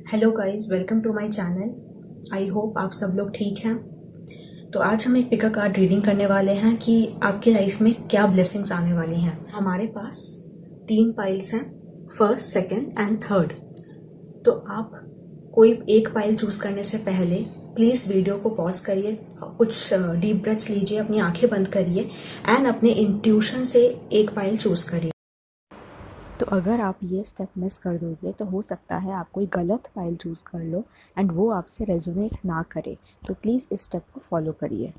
Hello guys, welcome to my channel. I hope आप सब लोग ठीक हैं। तो आज हम एक पिक अ कार्ड रीडिंग करने वाले हैं कि आपकी लाइफ में क्या ब्लेसिंग्स आने वाली हैं। हमारे पास 3 पाइल्स हैं, फर्स्ट, सेकंड एंड थर्ड। तो आप कोई एक पाइल चूज करने से पहले प्लीज वीडियो को पॉज करिए, कुछ डीप ब्रेथ्स लीजिए, अपनी आंखें बंद करिए एंड अपने इंट्यूशन से एक पाइल चूज करिए। तो अगर आप ये स्टेप मिस कर दोगे तो हो सकता है आप कोई गलत फाइल चूज़ कर लो एंड वो आपसे रेजोनेट ना करे। तो प्लीज़ इस स्टेप को फॉलो करिए।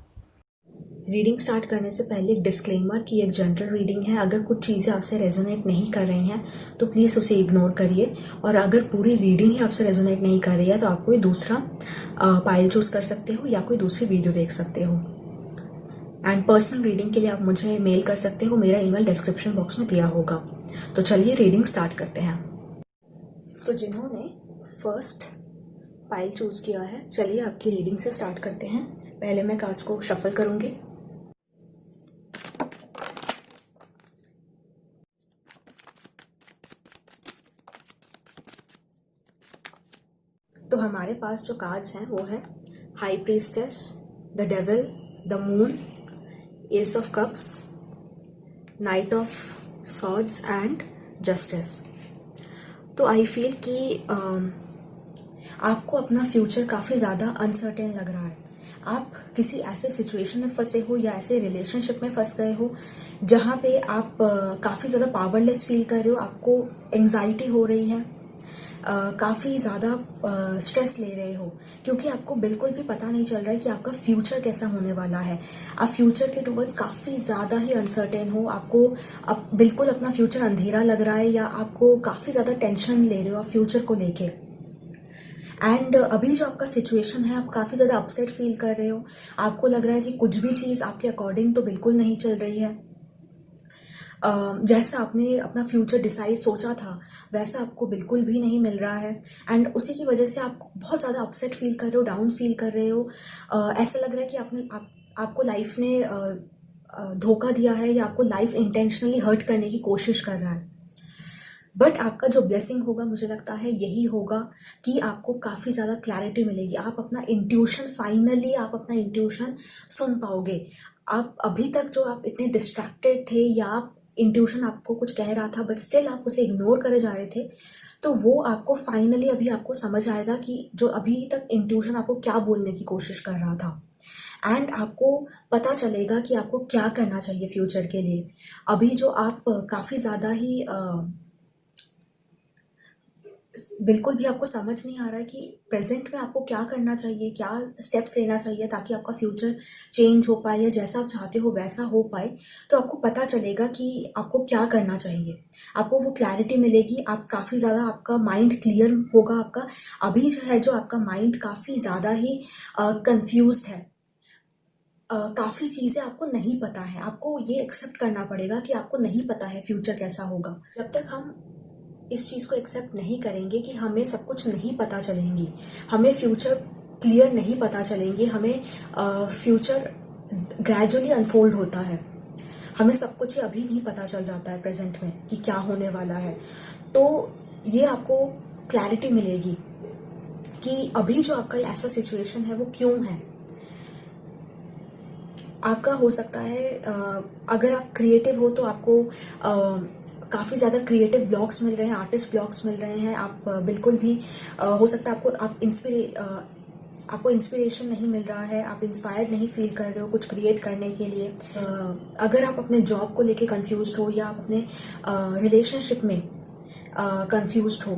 रीडिंग स्टार्ट करने से पहले एक डिस्क्लेमर की एक जनरल रीडिंग है। अगर कुछ चीज़ें आपसे रेजोनेट नहीं कर रही हैं तो प्लीज़ उसे इग्नोर करिए, और अगर पूरी रीडिंग ही आपसे रेजोनेट नहीं कर रही है तो आप कोई दूसरा पाइल चूज कर सकते हो या कोई दूसरी वीडियो देख सकते हो। एंड पर्सनल रीडिंग के लिए आप मुझे मेल कर सकते हो, मेरा ईमेल डिस्क्रिप्शन बॉक्स में दिया होगा। तो चलिए रीडिंग स्टार्ट करते हैं। तो जिन्होंने फर्स्ट पाइल चूज किया है, चलिए आपकी रीडिंग से स्टार्ट करते हैं। पहले मैं कार्ड्स को शफल करूंगी। तो हमारे पास जो कार्ड्स हैं वो है high priestess, the devil, the moon, S of cups, night of swords and justice. तो आई फील कि आपको अपना फ्यूचर काफ़ी ज़्यादा अनसर्टेन लग रहा है। आप किसी ऐसे सिचुएशन में फंसे हो या ऐसे रिलेशनशिप में फंस गए हो जहाँ पे आप काफ़ी ज़्यादा पावरलेस फील कर रहे हो, आपको एंजाइटी हो रही है, काफ़ी ज़्यादा स्ट्रेस ले रहे हो, क्योंकि आपको बिल्कुल भी पता नहीं चल रहा है कि आपका फ्यूचर कैसा होने वाला है। आप फ्यूचर के टुवर्ड्स काफ़ी ज़्यादा ही अनसर्टेन हो, आपको अब बिल्कुल अपना फ्यूचर अंधेरा लग रहा है, या आपको काफ़ी ज़्यादा टेंशन ले रहे हो आप फ्यूचर को लेके। एंड अभी जो आपका सिचुएशन है, आप काफ़ी ज़्यादा अपसेट फील कर रहे हो। आपको लग रहा है कि कुछ भी चीज़ आपके अकॉर्डिंग तो बिल्कुल नहीं चल रही है। जैसा आपने अपना फ्यूचर डिसाइड सोचा था वैसा आपको बिल्कुल भी नहीं मिल रहा है। एंड उसी की वजह से आप बहुत ज़्यादा अपसेट फील कर रहे हो, डाउन फील कर रहे हो। ऐसा लग रहा है कि आपको लाइफ ने धोखा दिया है, या आपको लाइफ इंटेंशनली हर्ट करने की कोशिश कर रहा है। बट आपका जो ब्लेसिंग होगा, मुझे लगता है यही होगा कि आपको काफ़ी ज़्यादा क्लैरिटी मिलेगी। आप अपना इंट्यूशन, फाइनली आप अपना इंट्यूशन सुन पाओगे। आप अभी तक जो आप इतने डिस्ट्रैक्टेड थे, या आप इंट्यूशन आपको कुछ कह रहा था बट स्टिल आप उसे इग्नोर करे जा रहे थे, तो वो आपको फाइनली अभी आपको समझ आएगा कि जो अभी तक इंट्यूशन आपको क्या बोलने की कोशिश कर रहा था। एंड आपको पता चलेगा कि आपको क्या करना चाहिए फ्यूचर के लिए। अभी जो आप काफ़ी ज़्यादा ही बिल्कुल भी आपको समझ नहीं आ रहा है कि प्रेजेंट में आपको क्या करना चाहिए, क्या स्टेप्स लेना चाहिए ताकि आपका फ्यूचर चेंज हो पाए, या जैसा आप चाहते हो वैसा हो पाए। तो आपको पता चलेगा कि आपको क्या करना चाहिए, आपको वो क्लैरिटी मिलेगी। आप काफ़ी ज़्यादा, आपका माइंड क्लियर होगा। आपका अभी जो है, जो आपका माइंड काफ़ी ज़्यादा ही कंफ्यूज्ड है। काफ़ी चीज़ें आपको नहीं पता है। आपको ये एक्सेप्ट करना पड़ेगा कि आपको नहीं पता है फ्यूचर कैसा होगा। जब तक हम इस चीज़ को एक्सेप्ट नहीं करेंगे कि हमें सब कुछ नहीं पता चलेंगी, हमें फ्यूचर क्लियर नहीं पता चलेंगे, हमें फ्यूचर ग्रेजुअली अनफोल्ड होता है, हमें सब कुछ ही अभी नहीं पता चल जाता है प्रेजेंट में कि क्या होने वाला है। तो ये आपको क्लैरिटी मिलेगी कि अभी जो आपका ऐसा सिचुएशन है वो क्यों है। आपका हो सकता है, अगर आप क्रिएटिव हो तो आपको काफ़ी ज़्यादा क्रिएटिव ब्लॉक्स मिल रहे हैं, आर्टिस्ट ब्लॉक्स मिल रहे हैं। आप बिल्कुल भी हो सकता है आपको इंस्पिरेशन नहीं मिल रहा है, आप इंस्पायर्ड नहीं फील कर रहे हो कुछ क्रिएट करने के लिए। अगर आप अपने जॉब को लेके कंफ्यूज्ड हो, या आप अपने रिलेशनशिप में कंफ्यूज्ड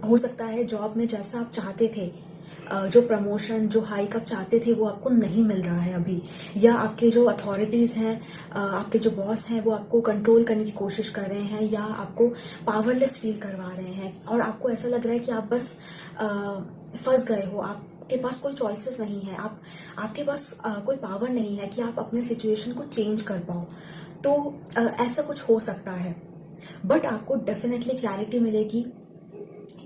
हो सकता है जॉब में जैसा आप चाहते थे, जो प्रमोशन, जो हाइक आप चाहते थे वो आपको नहीं मिल रहा है अभी, या आपके जो अथॉरिटीज़ हैं, आपके जो बॉस हैं वो आपको कंट्रोल करने की कोशिश कर रहे हैं, या आपको पावरलेस फील करवा रहे हैं, और आपको ऐसा लग रहा है कि आप बस फंस गए हो। आपके पास कोई चॉइसेस नहीं है, आपके पास कोई पावर नहीं है कि आप अपने सिचुएशन को चेंज कर पाओ। तो ऐसा कुछ हो सकता है, बट आपको डेफिनेटली क्लैरिटी मिलेगी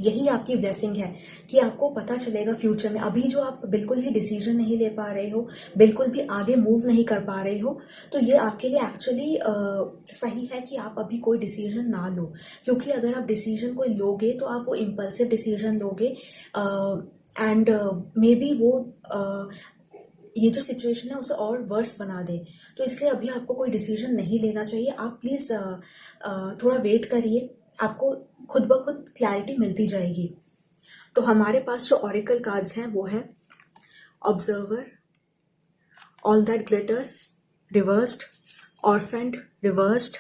यही आपकी ब्लेसिंग है कि आपको पता चलेगा फ्यूचर में। अभी जो आप बिल्कुल ही डिसीजन नहीं ले पा रहे हो, बिल्कुल भी आगे मूव नहीं कर पा रहे हो, तो ये आपके लिए एक्चुअली सही है कि आप अभी कोई डिसीजन ना लो। क्योंकि अगर आप डिसीजन कोई लोगे तो आप वो इम्पल्सिव डिसीजन लोगे एंड मे बी वो ये जो सिचुएशन है उसे और वर्स बना दे। तो इसलिए अभी आपको कोई डिसीजन नहीं लेना चाहिए। आप प्लीज़ थोड़ा वेट करिए, आपको खुद ब खुद क्लैरिटी मिलती जाएगी। तो हमारे पास जो ऑरेकल कार्ड्स हैं वो है observer, all that glitters reversed, orphaned reversed,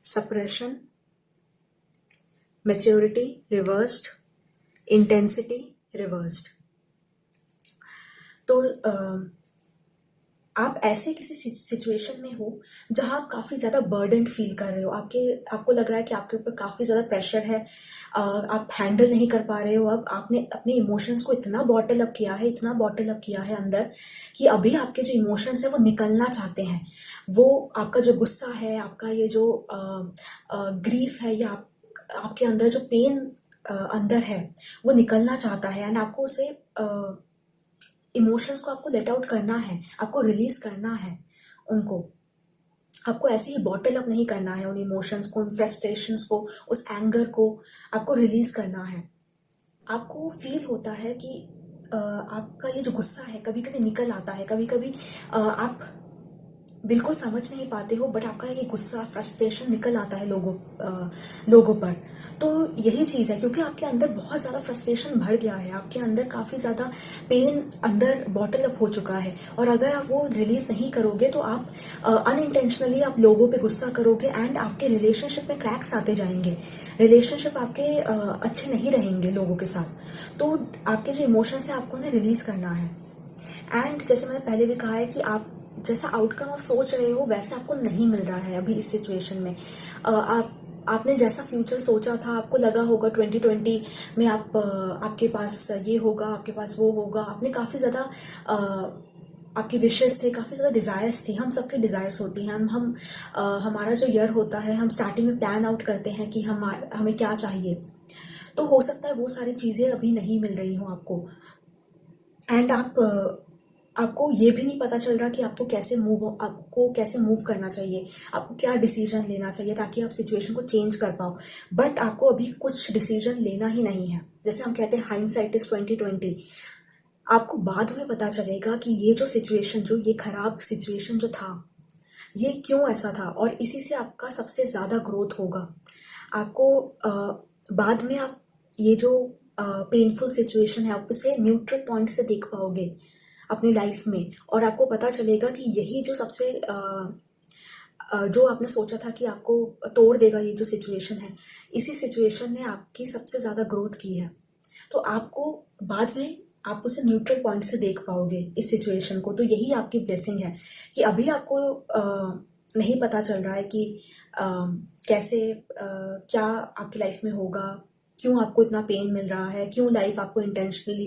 suppression, maturity reversed, intensity reversed. तो आप ऐसे किसी सिचुएशन में हो जहां आप काफ़ी ज़्यादा बर्डन फील कर रहे हो, आपको लग रहा है कि आपके ऊपर काफ़ी ज़्यादा प्रेशर है, आप हैंडल नहीं कर पा रहे हो। अब आपने अपने इमोशंस को इतना बॉटल अप किया है, इतना बॉटल अप किया है अंदर कि अभी आपके जो इमोशंस है वो निकलना चाहते हैं। वो आपका जो गुस्सा है, आपका ये जो ग्रीफ है, या आपके अंदर जो पेन अंदर है वो निकलना चाहता है एंड आपको उसे इमोशंस को आपको लेट आउट करना है, आपको रिलीज करना है उनको। आपको ऐसे ही बॉटल अप नहीं करना है उन इमोशंस को, उन फ्रस्ट्रेशंस को, उस एंगर को आपको रिलीज करना है। आपको फील होता है कि आपका ये जो गुस्सा है कभी कभी निकल आता है, कभी कभी आप बिल्कुल समझ नहीं पाते हो, बट आपका ये गुस्सा, फ्रस्ट्रेशन निकल आता है लोगों पर। तो यही चीज़ है, क्योंकि आपके अंदर बहुत ज़्यादा फ्रस्ट्रेशन भर गया है, आपके अंदर काफ़ी ज़्यादा पेन अंदर बॉटल अप हो चुका है। और अगर आप वो रिलीज नहीं करोगे तो आप अनइंटेंशनली आप लोगों पे गुस्सा करोगे एंड आपके रिलेशनशिप में क्रैक्स आते जाएंगे, रिलेशनशिप आपके अच्छे नहीं रहेंगे लोगों के साथ। तो आपके जो इमोशंस है आपको उन्हें रिलीज करना है। एंड जैसे मैंने पहले भी कहा है कि आप जैसा आउटकम आप सोच रहे हो वैसा आपको नहीं मिल रहा है अभी इस सिचुएशन में। आपने जैसा फ्यूचर सोचा था, आपको लगा होगा 2020 में आपके पास ये होगा, आपके पास वो होगा, आपने काफ़ी ज़्यादा आपकी विशेस थे, काफ़ी ज़्यादा डिज़ायर्स थी। हम सबके डिज़ायर्स होती हैं। हमारा जो ईयर होता है, हम स्टार्टिंग में प्लान आउट करते हैं कि हमें क्या चाहिए। तो हो सकता है वो सारी चीज़ें अभी नहीं मिल रही हों आपको एंड आपको ये भी नहीं पता चल रहा कि आपको कैसे मूव करना चाहिए, आपको क्या डिसीजन लेना चाहिए ताकि आप सिचुएशन को चेंज कर पाओ। बट आपको अभी कुछ डिसीजन लेना ही नहीं है। जैसे हम कहते हैं हाइंडसाइट इज 2020। आपको बाद में पता चलेगा कि ये जो सिचुएशन, जो ये खराब सिचुएशन जो था, ये क्यों ऐसा था, और इसी से आपका सबसे ज़्यादा ग्रोथ होगा। आपको बाद में आप ये जो पेनफुल सिचुएशन है आप उसे न्यूट्रल पॉइंट से देख पाओगे अपनी लाइफ में, और आपको पता चलेगा कि यही जो सबसे जो आपने सोचा था कि आपको तोड़ देगा ये जो सिचुएशन है, इसी सिचुएशन ने आपकी सबसे ज़्यादा ग्रोथ की है। तो आपको बाद में आप उसे न्यूट्रल पॉइंट से देख पाओगे इस सिचुएशन को। तो यही आपकी ब्लेसिंग है कि अभी आपको नहीं पता चल रहा है कि कैसे क्या आपकी लाइफ में होगा, क्यों आपको इतना पेन मिल रहा है, क्यों लाइफ आपको इंटेंशनली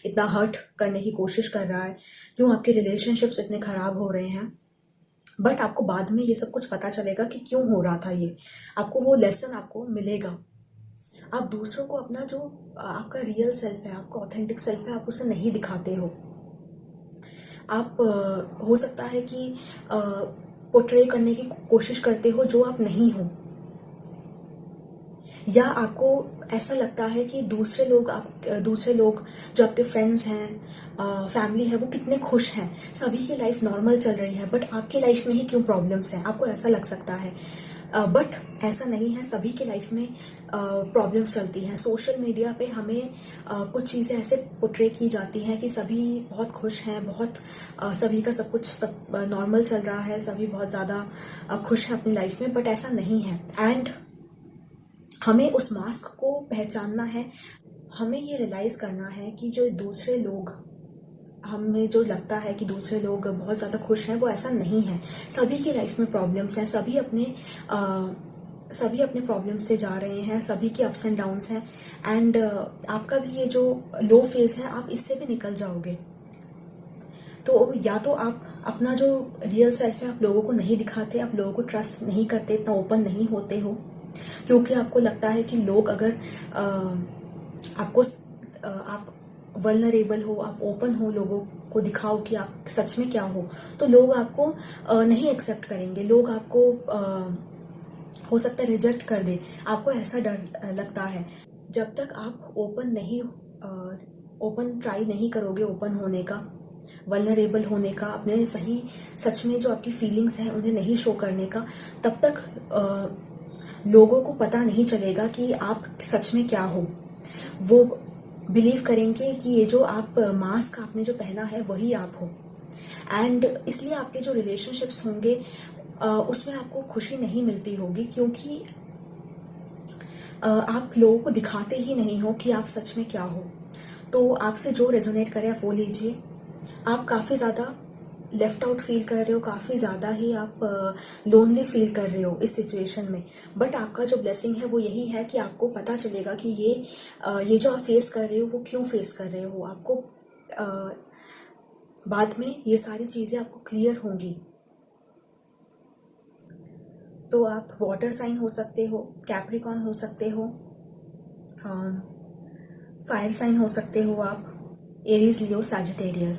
इतना हर्ट करने की कोशिश कर रहा है, क्यों आपके रिलेशनशिप्स इतने ख़राब हो रहे हैं। बट आपको बाद में ये सब कुछ पता चलेगा कि क्यों हो रहा था ये, आपको वो लेसन आपको मिलेगा। आप दूसरों को अपना जो आपका रियल सेल्फ है, आपका ऑथेंटिक सेल्फ है, आप उसे नहीं दिखाते हो। आप हो सकता है कि पोर्ट्रे करने की कोशिश करते हो जो आप नहीं हो, या आपको ऐसा लगता है कि दूसरे लोग जो आपके फ्रेंड्स हैं, फैमिली है, वो कितने खुश हैं, सभी की लाइफ नॉर्मल चल रही है, बट आपकी लाइफ में ही क्यों प्रॉब्लम्स हैं, आपको ऐसा लग सकता है। बट ऐसा नहीं है, सभी की लाइफ में प्रॉब्लम्स चलती हैं। सोशल मीडिया पे हमें कुछ चीज़ें ऐसे पोर्ट्रे की जाती हैं कि सभी बहुत खुश हैं, सभी का सब कुछ नॉर्मल चल रहा है, सभी बहुत ज़्यादा खुश हैं अपनी लाइफ में, बट ऐसा नहीं है। एंड हमें उस मास्क को पहचानना है, हमें ये रियलाइज़ करना है कि जो दूसरे लोग, हमें जो लगता है कि दूसरे लोग बहुत ज़्यादा खुश हैं, वो ऐसा नहीं है। सभी की लाइफ में प्रॉब्लम्स हैं, सभी अपने प्रॉब्लम से जा रहे हैं, सभी के अप्स एंड डाउन्स हैं। एंड आपका भी ये जो लो फेज़ है, आप इससे भी निकल जाओगे। तो या तो आप अपना जो रियल सेल्फ है आप लोगों को नहीं दिखाते, आप लोगों को ट्रस्ट नहीं करते, इतना ओपन नहीं होते हो, क्योंकि आपको लगता है कि लोग अगर आपको आप वल्नरेबल हो, आप ओपन हो, लोगों को दिखाओ कि आप सच में क्या हो, तो लोग आपको नहीं एक्सेप्ट करेंगे, लोग आपको हो सकता है रिजेक्ट कर दे। आपको ऐसा डर लगता है। जब तक आप ओपन ट्राई नहीं करोगे ओपन होने का, वल्नरेबल होने का, अपने सही सच में जो आपकी फीलिंग्स हैं उन्हें नहीं शो करने का, तब तक लोगों को पता नहीं चलेगा कि आप सच में क्या हो। वो बिलीव करेंगे कि ये जो आप मास्क आपने जो पहना है वही आप हो। एंड इसलिए आपके जो रिलेशनशिप्स होंगे उसमें आपको खुशी नहीं मिलती होगी, क्योंकि आप लोगों को दिखाते ही नहीं हो कि आप सच में क्या हो। तो आपसे जो रेजोनेट करे आप वो लीजिए। आप काफ़ी ज़्यादा लेफ्ट आउट फील कर रहे हो, काफ़ी ज़्यादा ही आप लोनली फील कर रहे हो इस सिचुएशन में, बट आपका जो ब्लेसिंग है वो यही है कि आपको पता चलेगा कि ये जो आप फेस कर रहे हो वो क्यों फेस कर रहे हो। आपको बाद में ये सारी चीज़ें आपको क्लियर होंगी। तो आप वाटर साइन हो सकते हो, कैप्रिकॉन हो सकते हो, फायर साइन हो सकते हो आप, एरीज, लियो, सैजिटेरियस,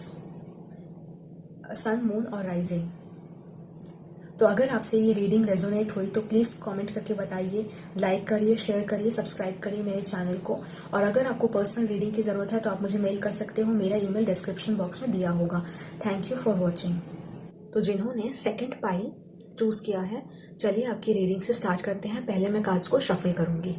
सन, मून और राइजिंग। तो अगर आपसे ये रीडिंग रेजोनेट हुई तो प्लीज़ कमेंट करके बताइए, लाइक करिए, शेयर करिए, सब्सक्राइब करिए मेरे चैनल को। और अगर आपको पर्सनल रीडिंग की ज़रूरत है तो आप मुझे मेल कर सकते हो, मेरा ईमेल डिस्क्रिप्शन बॉक्स में दिया होगा। Thank you for watching. तो जिन्होंने सेकंड पाइल चूज़ किया है, चलिए आपकी रीडिंग से स्टार्ट करते हैं। पहले मैं कार्ड्स को शफल करूंगी।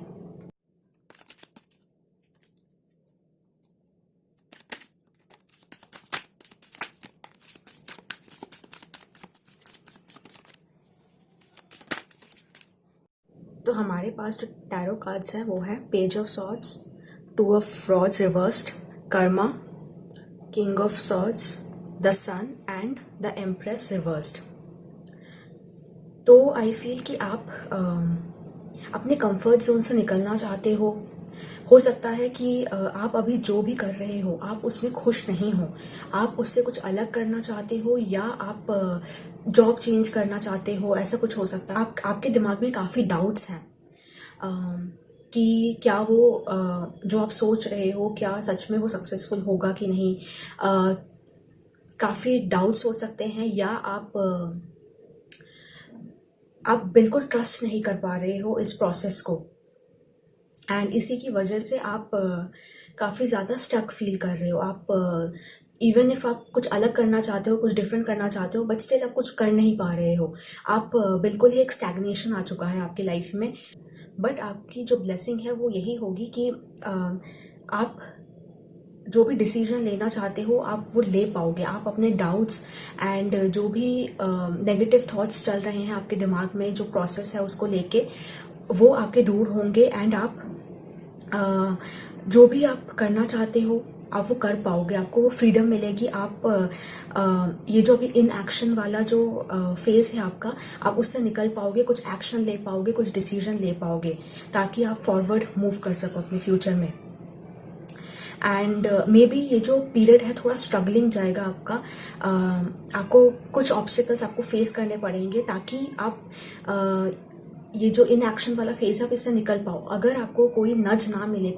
तो हमारे पास जो टैरो कार्ड्स हैं वो है page of swords, two of rods reversed, karma, king of swords, the sun and the empress reversed. तो आई फील कि आप अपने कंफर्ट जोन से निकलना चाहते हो सकता है कि आप अभी जो भी कर रहे हो आप उसमें खुश नहीं हो, आप उससे कुछ अलग करना चाहते हो, या आप जॉब चेंज करना चाहते हो, ऐसा कुछ हो सकता है। आपके दिमाग में काफ़ी डाउट्स हैं कि क्या वो जो आप सोच रहे हो क्या सच में वो सक्सेसफुल होगा कि नहीं। काफ़ी डाउट्स हो सकते हैं, या आप बिल्कुल ट्रस्ट नहीं कर पा रहे हो इस प्रोसेस को, एंड इसी की वजह से आप काफ़ी ज़्यादा स्टक फील कर रहे हो। आप इवन इफ आप कुछ अलग करना चाहते हो, कुछ डिफरेंट करना चाहते हो, बट स्टिल आप कुछ कर नहीं पा रहे हो। आप बिल्कुल ही एक स्टैग्नेशन आ चुका है आपकी लाइफ में। बट आपकी जो ब्लेसिंग है वो यही होगी कि आप जो भी डिसीजन लेना चाहते हो आप वो ले पाओगे। आप अपने डाउट्स एंड जो भी नेगेटिव थॉट्स चल रहे हैं आपके दिमाग में, जो प्रोसेस है उसको लेके, वो आपके दूर होंगे, एंड आप जो भी आप करना चाहते हो आप वो कर पाओगे। आपको वो फ्रीडम मिलेगी। आप ये जो अभी इन एक्शन वाला जो फेज है आपका, आप उससे निकल पाओगे, कुछ एक्शन ले पाओगे, कुछ डिसीजन ले पाओगे, ताकि आप फॉरवर्ड मूव कर सको अपने फ्यूचर में। एंड मे बी ये जो पीरियड है थोड़ा स्ट्रगलिंग जाएगा आपका। आपको कुछ ऑब्स्टिकल्स आपको फेस करने पड़ेंगे ताकि आप ये जो इन एक्शन वाला फेज है आप इससे निकल पाओ। अगर आपको कोई नज ना मिले,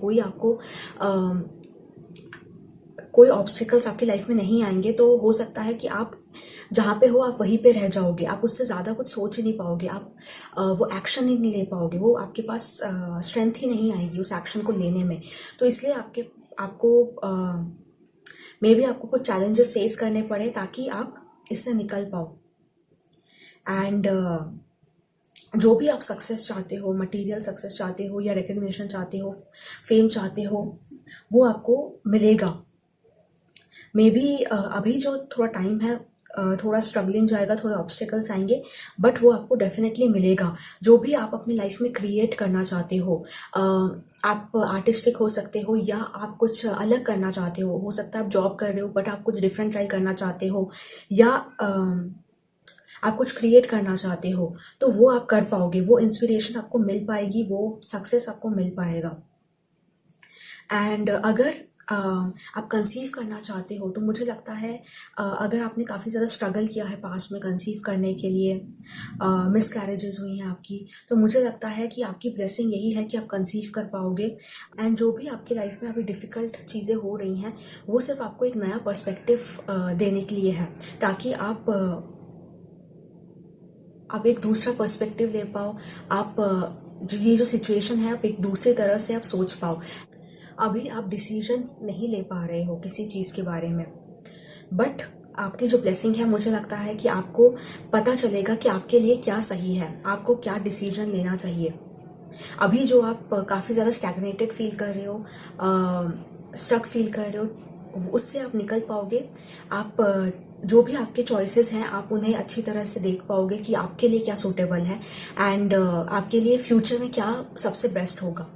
कोई ऑब्स्टिकल्स आपकी लाइफ में नहीं आएंगे, तो हो सकता है कि आप जहाँ पे हो आप वहीं पे रह जाओगे। आप उससे ज़्यादा कुछ सोच ही नहीं पाओगे, आप वो एक्शन ही नहीं ले पाओगे, वो आपके पास स्ट्रेंथ ही नहीं आएगी उस एक्शन को लेने में। तो इसलिए आपको मे बी आपको कुछ चैलेंजेस फेस करने पड़े ताकि आप इससे निकल पाओ। एंड जो भी आप सक्सेस चाहते हो, मटेरियल सक्सेस चाहते हो, या रिकग्निशन चाहते हो, फेम चाहते हो, वो आपको मिलेगा। मे बी अभी जो थोड़ा टाइम है थोड़ा स्ट्रगलिंग जाएगा, थोड़े ऑब्स्टिकल्स आएंगे, बट वो आपको डेफिनेटली मिलेगा। जो भी आप अपनी लाइफ में क्रिएट करना चाहते हो, आप आर्टिस्टिक हो सकते हो, या आप कुछ अलग करना चाहते हो सकता है आप जॉब कर रहे हो बट आप कुछ डिफरेंट ट्राई करना चाहते हो, या आप कुछ क्रिएट करना चाहते हो, तो वो आप कर पाओगे। वो इंस्पिरेशन आपको मिल पाएगी, वो सक्सेस आपको मिल पाएगा। एंड अगर आप कंसीव करना चाहते हो, तो मुझे लगता है अगर आपने काफ़ी ज़्यादा स्ट्रगल किया है पास्ट में कंसीव करने के लिए, मिसकैरेजेस हुई हैं आपकी, तो मुझे लगता है कि आपकी ब्लेसिंग यही है कि आप कंसीव कर पाओगे। एंड जो भी आपकी लाइफ में अभी डिफ़िकल्ट चीज़ें हो रही हैं, वो सिर्फ आपको एक नया पर्सपेक्टिव देने के लिए है, ताकि आप एक दूसरा पर्सपेक्टिव ले पाओ। आप ये जो सिचुएशन है, आप एक दूसरी तरह से आप सोच पाओ। अभी आप डिसीजन नहीं ले पा रहे हो किसी चीज़ के बारे में, बट आपकी जो ब्लेसिंग है, मुझे लगता है कि आपको पता चलेगा कि आपके लिए क्या सही है, आपको क्या डिसीजन लेना चाहिए। अभी जो आप काफ़ी ज़्यादा स्टैग्नेटेड फील कर रहे हो, स्टक फील कर रहे हो, उससे आप निकल पाओगे। आप जो भी आपके चॉइसेस हैं, आप उन्हें अच्छी तरह से देख पाओगे कि आपके लिए क्या सूटेबल है एंड आपके लिए फ्यूचर में क्या सबसे बेस्ट होगा।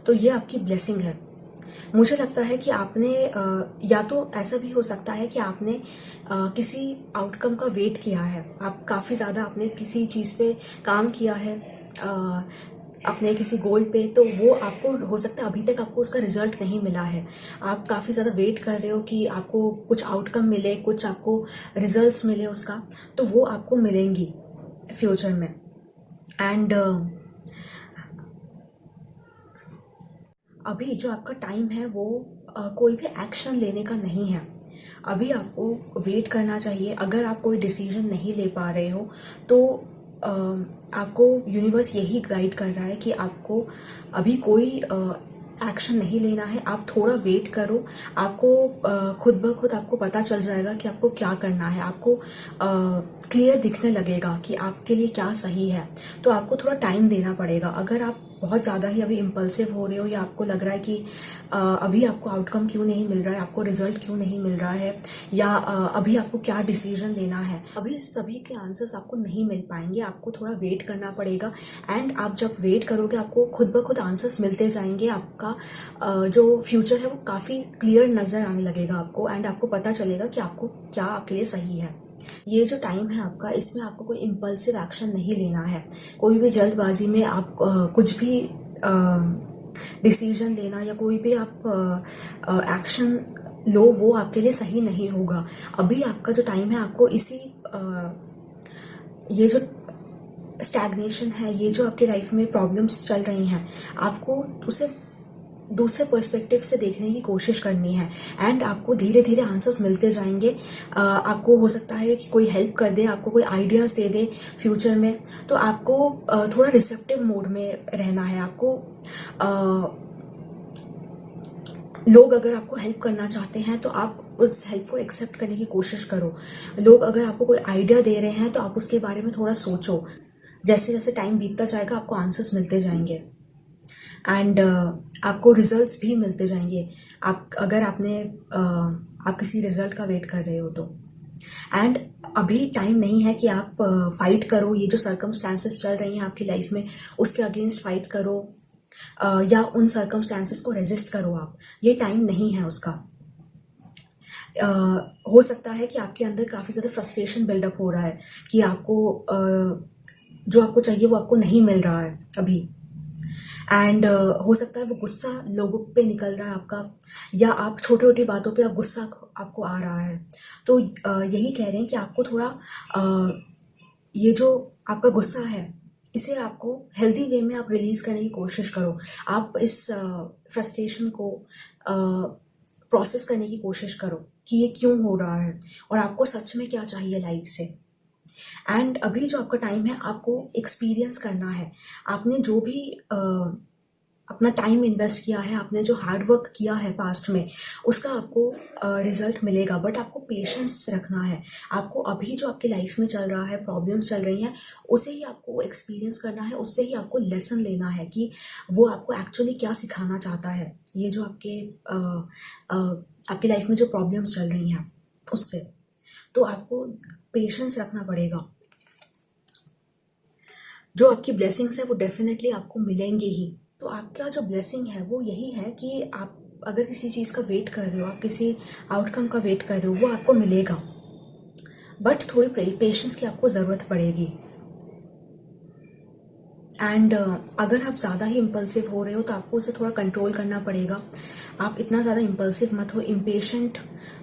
तो ये आपकी ब्लेसिंग है। मुझे लगता है कि आपने या तो ऐसा भी हो सकता है कि आपने किसी आउटकम का वेट किया है, आप काफ़ी ज़्यादा आपने किसी चीज़ पे काम किया है, अपने किसी गोल पे, तो वो आपको हो सकता है अभी तक आपको उसका रिजल्ट नहीं मिला है। आप काफ़ी ज़्यादा वेट कर रहे हो कि आपको कुछ आउटकम मिले, कुछ आपको रिजल्ट्स मिले उसका, तो वो आपको मिलेंगी फ्यूचर में। एंड अभी जो आपका टाइम है वो कोई भी एक्शन लेने का नहीं है। अभी आपको वेट करना चाहिए। अगर आप कोई डिसीजन नहीं ले पा रहे हो, तो आपको यूनिवर्स यही गाइड कर रहा है कि आपको अभी कोई एक्शन नहीं लेना है। आप थोड़ा वेट करो, आपको खुद ब खुद आपको पता चल जाएगा कि आपको क्या करना है। आपको क्लियर दिखने लगेगा कि आपके लिए क्या सही है। तो आपको थोड़ा टाइम देना पड़ेगा। अगर आप बहुत ज़्यादा ही अभी इम्पल्सिव हो रहे हो, या आपको लग रहा है कि अभी आपको आउटकम क्यों नहीं मिल रहा है, आपको रिजल्ट क्यों नहीं मिल रहा है, या अभी आपको क्या डिसीजन लेना है, अभी सभी के आंसर्स आपको नहीं मिल पाएंगे। आपको थोड़ा वेट करना पड़ेगा। एंड आप जब वेट करोगे, आपको खुद ब खुद आंसर्स मिलते जाएंगे। आपका जो फ्यूचर है वो काफ़ी क्लियर नज़र आने लगेगा आपको, एंड आपको पता चलेगा कि आपको क्या आपके लिए सही है। ये जो टाइम है आपका, इसमें आपको कोई इम्पल्सिव एक्शन नहीं लेना है। कोई भी जल्दबाजी में आप कुछ भी डिसीजन लेना या कोई भी आप एक्शन लो, वो आपके लिए सही नहीं होगा। अभी आपका जो टाइम है, आपको ये जो स्टैग्नेशन है, ये जो आपकी लाइफ में प्रॉब्लम्स चल रही हैं, आपको उसे दूसरे पर्सपेक्टिव से देखने की कोशिश करनी है। एंड आपको धीरे धीरे आंसर्स मिलते जाएंगे। आपको हो सकता है कि कोई हेल्प कर दे, आपको कोई आइडियाज दे दे फ्यूचर में, तो आपको थोड़ा रिसेप्टिव मोड में रहना है। आपको लोग अगर आपको हेल्प करना चाहते हैं, तो आप उस हेल्प को एक्सेप्ट करने की कोशिश करो। लोग अगर आपको कोई आइडिया दे रहे हैं, तो आप उसके बारे में थोड़ा सोचो। जैसे जैसे टाइम बीतता जाएगा, आपको आंसर्स मिलते जाएंगे एंड आपको रिजल्ट्स भी मिलते जाएंगे। अगर आप किसी रिजल्ट का वेट कर रहे हो तो। एंड अभी टाइम नहीं है कि आप फाइट करो। ये जो सर्कमस्टांसेस चल रही हैं आपकी लाइफ में, उसके अगेंस्ट फाइट करो, या उन सर्कमस्टांसेस को रेजिस्ट करो। आप, ये टाइम नहीं है उसका। हो सकता है कि आपके अंदर काफ़ी ज़्यादा फ्रस्ट्रेशन बिल्डअप हो रहा है कि आपको जो आपको चाहिए वो आपको नहीं मिल रहा है अभी। एंड हो सकता है वो गुस्सा लोगों पे निकल रहा है आपका, या आप छोटी छोटी बातों पे गुस्सा आपको आ रहा है। तो यही कह रहे हैं कि आपको थोड़ा ये जो आपका गुस्सा है, इसे आपको हेल्दी वे में आप रिलीज करने की कोशिश करो। आप इस फ्रस्ट्रेशन को प्रोसेस करने की कोशिश करो कि ये क्यों हो रहा है और आपको सच में क्या चाहिए लाइफ से। एंड अभी जो आपका टाइम है, आपको एक्सपीरियंस करना है। आपने जो भी अपना टाइम इन्वेस्ट किया है, आपने जो हार्ड वर्क किया है पास्ट में, उसका आपको रिजल्ट मिलेगा। बट आपको पेशेंस रखना है। आपको अभी जो आपकी लाइफ में चल रहा है, प्रॉब्लम्स चल रही हैं, उसे ही आपको एक्सपीरियंस करना है। उससे ही आपको लेसन लेना है कि वो आपको एक्चुअली क्या सिखाना चाहता है। ये जो आपकी लाइफ में जो प्रॉब्लम्स चल रही हैं उससे, तो आपको पेशेंस रखना पड़ेगा। जो आपकी ब्लेसिंग्स है वो डेफिनेटली आपको मिलेंगे ही। तो आपका जो ब्लेसिंग है वो यही है कि आप अगर किसी चीज़ का वेट कर रहे हो, आप किसी आउटकम का वेट कर रहे हो, वो आपको मिलेगा। बट थोड़ी पेशेंस की आपको ज़रूरत पड़ेगी। एंड अगर आप ज़्यादा ही इम्पल्सिव हो रहे हो तो आपको उसे थोड़ा कंट्रोल करना पड़ेगा। आप इतना ज़्यादा इम्पल्सिव मत हो, इम्पेशेंट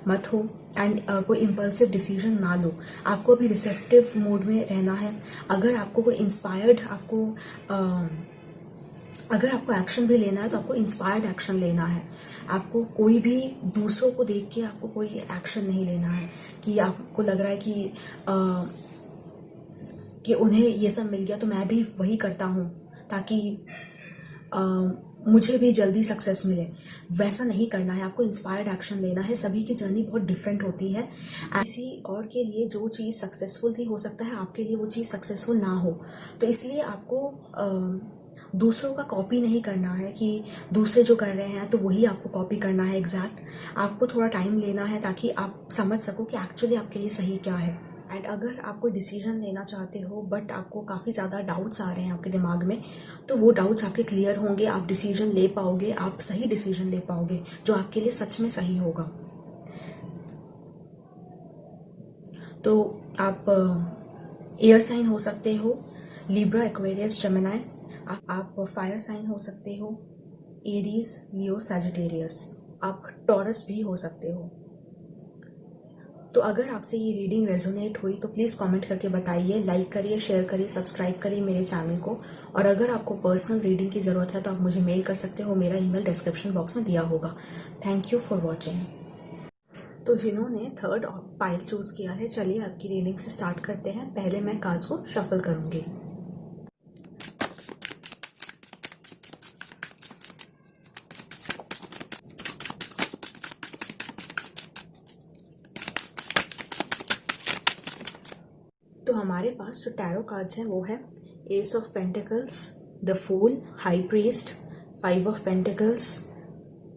मत हो, एंड कोई इम्पल्सिव डिसीजन ना लो। आपको अभी रिसेप्टिव मूड में रहना है। अगर आपको कोई इंस्पायर्ड अगर आपको एक्शन भी लेना है तो आपको इंस्पायर्ड एक्शन लेना है। आपको कोई भी दूसरों को देख के आपको कोई एक्शन नहीं लेना है कि आपको लग रहा है कि उन्हें ये सब मिल गया तो मैं भी वही करता हूँ ताकि मुझे भी जल्दी सक्सेस मिले। वैसा नहीं करना है, आपको इंस्पायर्ड एक्शन लेना है। सभी की जर्नी बहुत डिफरेंट होती है। किसी और के लिए जो चीज़ सक्सेसफुल थी, हो सकता है आपके लिए वो चीज़ सक्सेसफुल ना हो। तो इसलिए आपको दूसरों का कॉपी नहीं करना है कि दूसरे जो कर रहे हैं तो वही आपको कॉपी करना है एग्जैक्ट। आपको थोड़ा टाइम लेना है ताकि आप समझ सको कि एक्चुअली आपके लिए सही क्या है। एंड अगर आप कोई डिसीजन लेना चाहते हो बट आपको काफ़ी ज़्यादा डाउट्स आ रहे हैं आपके दिमाग में, तो वो डाउट्स आपके क्लियर होंगे, आप डिसीजन ले पाओगे, आप सही डिसीजन ले पाओगे जो आपके लिए सच में सही होगा। तो आप एयर साइन हो सकते हो, लिब्रा, एक्वेरियस, जेमिनी। आप फायर साइन हो सकते हो, एरीज, लियो, सैजिटेरियस। आप टॉरस भी हो सकते हो। तो अगर आपसे ये रीडिंग रेजोनेट हुई तो प्लीज़ कमेंट करके बताइए, लाइक करिए, शेयर करिए, सब्सक्राइब करिए मेरे चैनल को। और अगर आपको पर्सनल रीडिंग की ज़रूरत है तो आप मुझे मेल कर सकते हो, मेरा ईमेल डिस्क्रिप्शन बॉक्स में दिया होगा। Thank you for watching. तो जिन्होंने थर्ड पाइल चूज़ किया है, चलिए आपकी रीडिंग से स्टार्ट करते हैं। पहले मैं कार्ड्स को शफल करूँगी। तो हमारे पास जो टैरो कार्ड्स हैं वो है ace of pentacles, the fool, high priest, 5 of pentacles,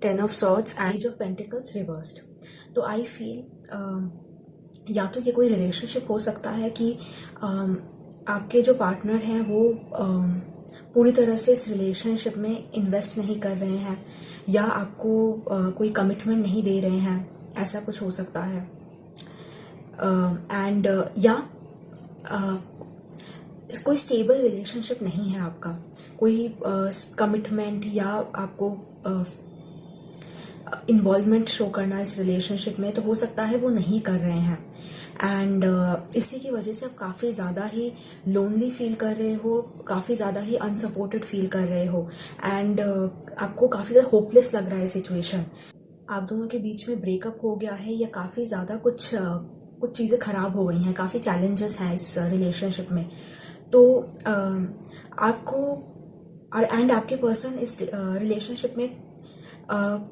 10 of swords, ace of pentacles reversed. तो आई फील या तो ये कोई रिलेशनशिप हो सकता है कि आपके जो पार्टनर हैं वो पूरी तरह से इस रिलेशनशिप में इन्वेस्ट नहीं कर रहे हैं या आपको कोई कमिटमेंट नहीं दे रहे हैं, ऐसा कुछ हो सकता है। एंड या कोई स्टेबल रिलेशनशिप नहीं है आपका, कोई कमिटमेंट या आपको इन्वॉल्वमेंट शो करना इस रिलेशनशिप में, तो हो सकता है वो नहीं कर रहे हैं। एंड इसी की वजह से आप काफ़ी ज़्यादा ही लोनली फील कर रहे हो, काफ़ी ज़्यादा ही अनसपोर्टेड फील कर रहे हो, एंड आपको काफ़ी ज़्यादा होपलेस लग रहा है सिचुएशन। आप दोनों के बीच में ब्रेकअप हो गया है या काफ़ी ज़्यादा कुछ चीज़ें ख़राब हो गई हैं, काफ़ी चैलेंजेस हैं इस रिलेशनशिप में। तो आपको और एंड आपके पर्सन इस रिलेशनशिप में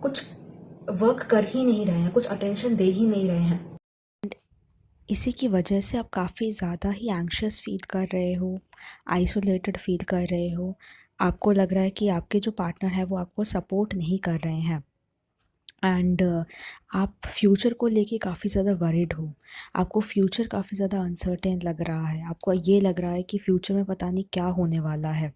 कुछ वर्क कर ही नहीं रहे हैं, कुछ अटेंशन दे ही नहीं रहे हैं। इसी की वजह से आप काफ़ी ज़्यादा ही एंग्शियस फील कर रहे हो, आइसोलेटेड फील कर रहे हो। आपको लग रहा है कि आपके जो पार्टनर है वो आपको सपोर्ट नहीं कर रहे हैं, एंड आप फ्यूचर को लेके काफ़ी ज़्यादा वरीड हो। आपको फ्यूचर काफ़ी ज़्यादा अनसर्टेन लग रहा है। आपको ये लग रहा है कि फ्यूचर में पता नहीं क्या होने वाला है।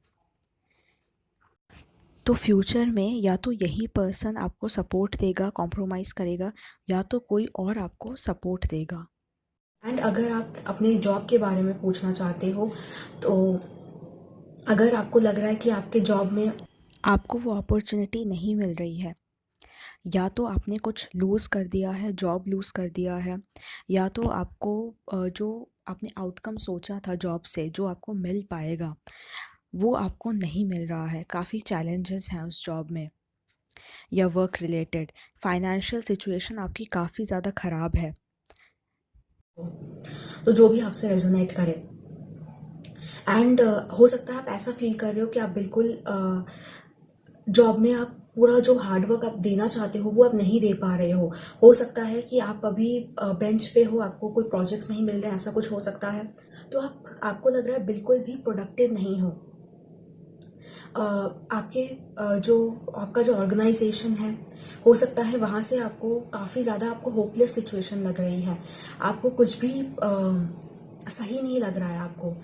तो फ्यूचर में या तो यही पर्सन आपको सपोर्ट देगा, कॉम्प्रोमाइज़ करेगा, या तो कोई और आपको सपोर्ट देगा। एंड अगर आप अपने जॉब के बारे में पूछना चाहते हो तो अगर आपको लग रहा है कि आपके जॉब में आपको वो अपॉर्चुनिटी नहीं मिल रही है, या तो आपने कुछ लूज़ कर दिया है, जॉब लूज़ कर दिया है, या तो आपको जो आपने आउटकम सोचा था जॉब से, जो आपको मिल पाएगा, वो आपको नहीं मिल रहा है। काफ़ी चैलेंजेस हैं उस जॉब में या वर्क रिलेटेड। फाइनेंशियल सिचुएशन आपकी काफ़ी ज़्यादा ख़राब है। तो जो भी आपसे रेजोनेट करे, एंड हो सकता है आप ऐसा फील कर रहे हो कि आप बिल्कुल जॉब में आप पूरा जो हार्डवर्क आप देना चाहते हो वो आप नहीं दे पा रहे हो सकता है कि आप अभी बेंच पे हो, आपको कोई प्रोजेक्ट्स नहीं मिल रहे हैं, ऐसा कुछ हो सकता है। तो आपको लग रहा है बिल्कुल भी प्रोडक्टिव नहीं हो। आपका जो ऑर्गेनाइजेशन है, हो सकता है वहाँ से आपको काफ़ी ज़्यादा आपको होपलेस सिचुएशन लग रही है, आपको कुछ भी सही नहीं लग रहा है आपको,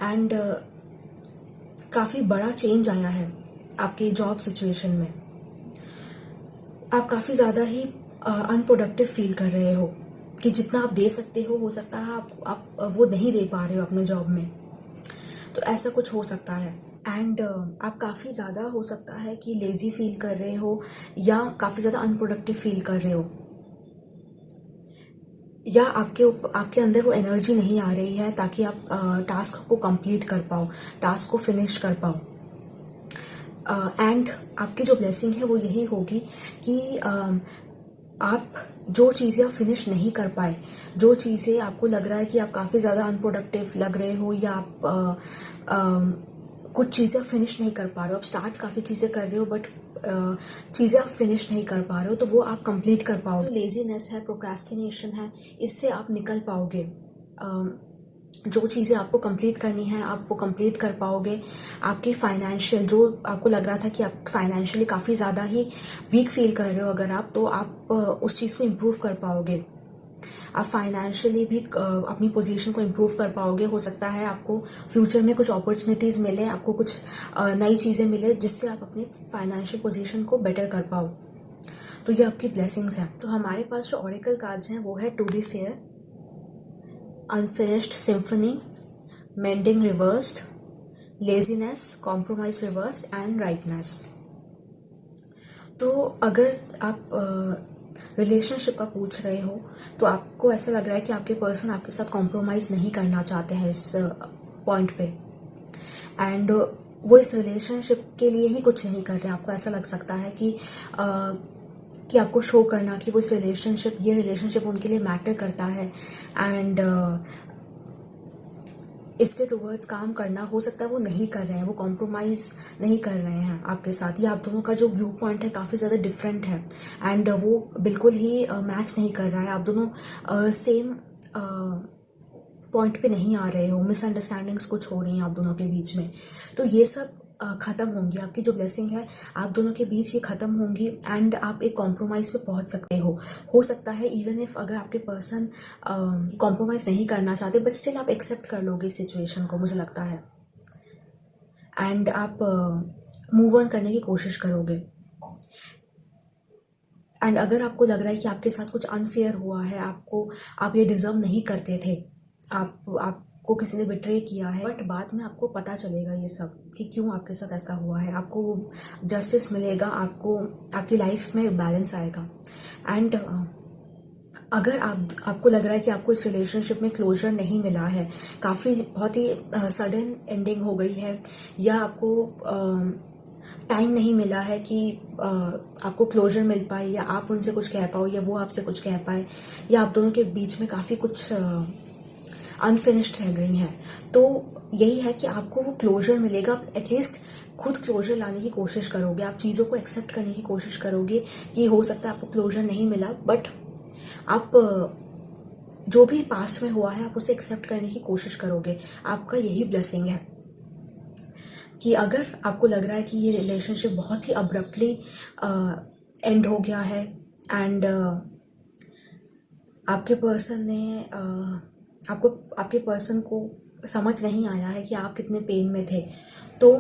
एंड काफ़ी बड़ा चेंज आया है आपके जॉब सिचुएशन में। आप काफ़ी ज़्यादा ही अनप्रोडक्टिव फील कर रहे हो कि जितना आप दे सकते हो सकता है आप वो नहीं दे पा रहे हो अपने जॉब में। तो ऐसा कुछ हो सकता है। एंड आप काफ़ी ज़्यादा हो सकता है कि लेज़ी फील कर रहे हो या काफ़ी ज़्यादा अनप्रोडक्टिव फील कर रहे हो, या आपके अंदर वो एनर्जी नहीं आ रही है ताकि आप टास्क को कंप्लीट कर पाओ, टास्क को फिनिश कर पाओ। एंड आपकी जो ब्लेसिंग है वो यही होगी कि आप जो चीज़ें आप फिनिश नहीं कर पाए, जो चीज़ें आपको लग रहा है कि आप काफ़ी ज़्यादा अनप्रोडक्टिव लग रहे हो, या आप कुछ चीज़ें आप फिनिश नहीं कर पा रहे हो, आप स्टार्ट काफ़ी चीज़ें कर रहे हो बट चीज़ें आप फिनिश नहीं कर पा रहे हो, तो वो आप कंप्लीट कर पाओगे। तो लेजीनेस है, प्रोक्रेस्टिनेशन है, इससे आप निकल पाओगे। जो चीज़ें आपको कंप्लीट करनी है आप वो कंप्लीट कर पाओगे। आपकी फाइनेंशियल, जो आपको लग रहा था कि आप फाइनेंशियली काफ़ी ज़्यादा ही वीक फील कर रहे हो अगर आप, तो आप उस चीज़ को इम्प्रूव कर पाओगे। आप फाइनेंशियली भी अपनी पोजीशन को इम्प्रूव कर पाओगे। हो सकता है आपको फ्यूचर में कुछ अपॉर्चुनिटीज़ मिले, आपको कुछ नई चीज़ें मिले जिससे आप अपनी फाइनेंशियल पोजीशन को बेटर कर पाओ। तो ये आपकी ब्लेसिंग्स हैं। तो हमारे पास जो ऑरेकल कार्ड्स हैं वो है to be fair, unfinished symphony, mending reversed, laziness, compromise reversed and rightness. तो अगर आप रिलेशनशिप का पूछ रहे हो तो आपको ऐसा लग रहा है कि आपके पर्सन आपके साथ कॉम्प्रोमाइज़ नहीं करना चाहते हैं इस पॉइंट पे, एंड वो इस रिलेशनशिप के लिए ही कुछ नहीं कर रहे हैं। आपको ऐसा लग सकता है कि आपको शो करना कि वो ये रिलेशनशिप उनके लिए मैटर करता है, एंड इसके टूवर्ड्स काम करना हो सकता है वो नहीं कर रहे हैं, वो कॉम्प्रोमाइज़ नहीं कर रहे हैं आपके साथ, या आप दोनों का जो व्यू पॉइंट है काफ़ी ज़्यादा डिफरेंट है, एंड वो बिल्कुल ही मैच नहीं कर रहा है। आप दोनों सेम पॉइंट पे नहीं आ रहे हो, मिसअंडरस्टैंडिंग्स कुछ हो रही हैं आप दोनों के बीच में। तो ये सब ख़त्म होंगी। आपकी जो ब्लेसिंग है आप दोनों के बीच ये ख़त्म होंगी, एंड आप एक कॉम्प्रोमाइज़ पे पहुंच सकते हो सकता है इवन इफ अगर आपके पर्सन कॉम्प्रोमाइज़ नहीं करना चाहते, बट स्टिल आप एक्सेप्ट कर लोगे इस सिचुएशन को, मुझे लगता है, एंड आप मूव ऑन करने की कोशिश करोगे। एंड अगर आपको लग रहा है कि आपके साथ कुछ अनफेयर हुआ है, आप ये डिज़र्व नहीं करते थे, आपको किसी ने बिट्रे किया है, बट बाद में आपको पता चलेगा ये सब कि क्यों आपके साथ ऐसा हुआ है, आपको जस्टिस मिलेगा, आपकी लाइफ में बैलेंस आएगा। एंड अगर आपको लग रहा है कि आपको इस रिलेशनशिप में क्लोजर नहीं मिला है, बहुत ही सडन एंडिंग हो गई है, या आपको टाइम नहीं मिला है कि आपको क्लोजर मिल पाए, या आप उनसे कुछ कह पाओ या वो आपसे कुछ कह पाए, या आप दोनों के बीच में काफ़ी कुछ अनफिनिश्ड रह गई हैं, तो यही है कि आपको वो क्लोजर मिलेगा। आप एटलीस्ट खुद क्लोजर लाने की कोशिश करोगे, आप चीज़ों को एक्सेप्ट करने की कोशिश करोगे कि हो सकता है आपको क्लोजर नहीं मिला, बट आप जो भी पास्ट में हुआ है आप उसे एक्सेप्ट करने की कोशिश करोगे। आपका यही ब्लेसिंग है कि अगर आपको लग रहा है कि ये रिलेशनशिप बहुत ही अब्रप्टली एंड हो गया है, एंड आपके पर्सन को समझ नहीं आया है कि आप कितने पेन में थे, तो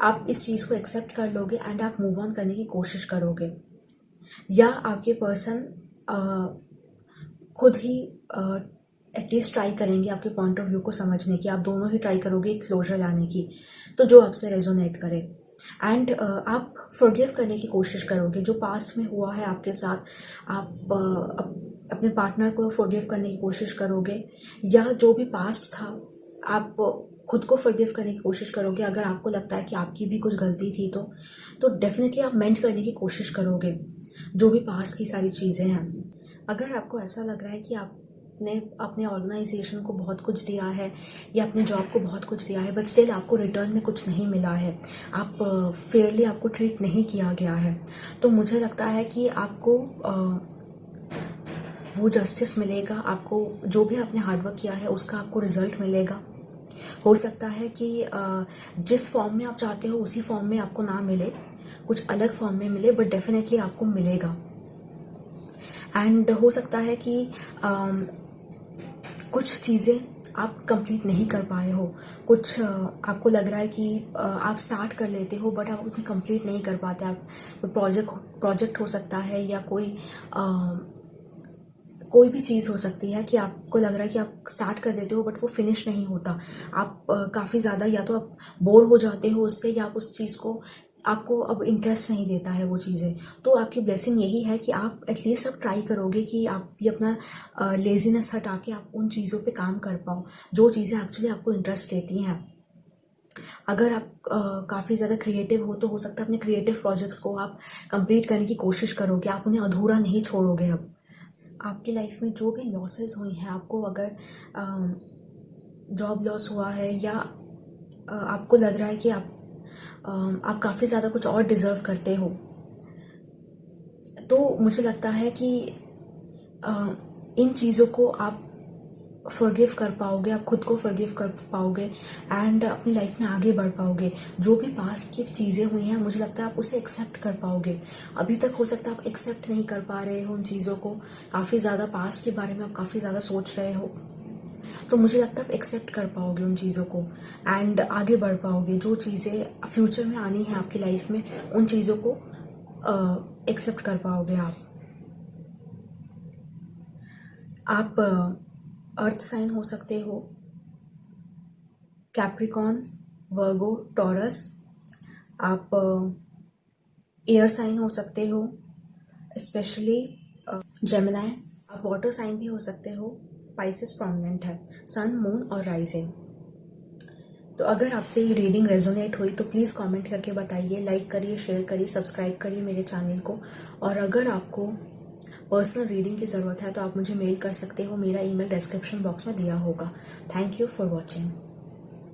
आप इस चीज़ को एक्सेप्ट कर लोगे एंड आप मूव ऑन करने की कोशिश करोगे, या आपके पर्सन खुद ही एटलीस्ट ट्राई करेंगे आपके पॉइंट ऑफ व्यू को समझने की। आप दोनों ही ट्राई करोगे क्लोजर लाने की, तो जो आपसे रेजोनेट करे, एंड आप फॉरगिव करने की कोशिश करोगे जो पास्ट में हुआ है आपके साथ। आप अपने पार्टनर को फॉरगिव करने की कोशिश करोगे, या जो भी पास्ट था आप खुद को फॉरगिव करने की कोशिश करोगे। अगर आपको लगता है कि आपकी भी कुछ गलती थी तो डेफिनेटली आप मेंट करने की कोशिश करोगे जो भी पास्ट की सारी चीज़ें हैं। अगर आपको ऐसा लग रहा है कि आपने अपने ऑर्गेनाइजेशन को बहुत कुछ दिया है या अपने जॉब को बहुत कुछ दिया है, बट स्टिल आपको रिटर्न में कुछ नहीं मिला है, आप फेयरली आपको ट्रीट नहीं किया गया है, तो मुझे लगता है कि आपको वो जस्टिस मिलेगा। आपको जो भी आपने हार्डवर्क किया है उसका आपको रिजल्ट मिलेगा। हो सकता है कि जिस फॉर्म में आप चाहते हो उसी फॉर्म में आपको ना मिले, कुछ अलग फॉर्म में मिले, बट डेफिनेटली आपको मिलेगा। एंड हो सकता है कि कुछ चीज़ें आप कंप्लीट नहीं कर पाए हो, कुछ आपको लग रहा है कि आप स्टार्ट कर लेते हो बट आप उतनी कंप्लीट नहीं कर पाते। आप कोई प्रोजेक्ट हो सकता है, या कोई कोई भी चीज़ हो सकती है कि आपको लग रहा है कि आप स्टार्ट कर देते हो बट वो फिनिश नहीं होता। आप काफ़ी ज़्यादा या तो आप बोर हो जाते हो उससे, या आप उस चीज़ को, आपको अब इंटरेस्ट नहीं देता है वो चीज़ें। तो आपकी ब्लेसिंग यही है कि आप एटलीस्ट आप ट्राई करोगे कि आप ये अपना लेज़ीनेस हटा के आप उन चीज़ों पे काम कर पाओ जो चीज़ें एक्चुअली आपको इंटरेस्ट देती हैं। अगर आप काफ़ी ज़्यादा क्रिएटिव हो तो हो सकता है अपने क्रिएटिव प्रोजेक्ट्स को आप कंप्लीट करने की कोशिश करोगे, आप उन्हें अधूरा नहीं छोड़ोगे। अब आपकी लाइफ में जो भी लॉसेस हुई हैं, आपको अगर जॉब लॉस हुआ है, या आपको लग रहा है कि आप काफ़ी ज़्यादा कुछ और डिज़र्व करते हो, तो मुझे लगता है कि इन चीज़ों को आप फॉरगिव कर पाओगे, आप खुद को फॉरगिव कर पाओगे एंड अपनी लाइफ में आगे बढ़ पाओगे। जो भी पास्ट की चीज़ें हुई हैं, मुझे लगता है आप उसे एक्सेप्ट कर पाओगे। अभी तक हो सकता है आप एक्सेप्ट नहीं कर पा रहे हो उन चीज़ों को, काफ़ी ज़्यादा पास्ट के बारे में आप काफ़ी ज़्यादा सोच रहे हो, तो मुझे लगता है आप एक्सेप्ट कर पाओगे उन चीज़ों को एंड आगे बढ़ पाओगे। जो चीज़ें फ्यूचर में आनी है आपकी लाइफ में, उन चीज़ों को एक्सेप्ट कर पाओगे आप अर्थ साइन हो सकते हो, कैप्रिकॉन, वर्गो, टॉरस। आप एयर साइन हो सकते हो, स्पेशली जेमिनाई। आप वाटर साइन भी हो सकते हो, पाइसेस प्रोमिनेंट है, सन, मून और राइजिंग। तो अगर आपसे ये रीडिंग रेजोनेट हुई तो प्लीज़ कमेंट करके बताइए, लाइक करिए, शेयर करिए, सब्सक्राइब करिए मेरे चैनल को। और अगर आपको पर्सनल रीडिंग की ज़रूरत है तो आप मुझे मेल कर सकते हो, मेरा ईमेल डिस्क्रिप्शन बॉक्स में दिया होगा। Thank you for watching.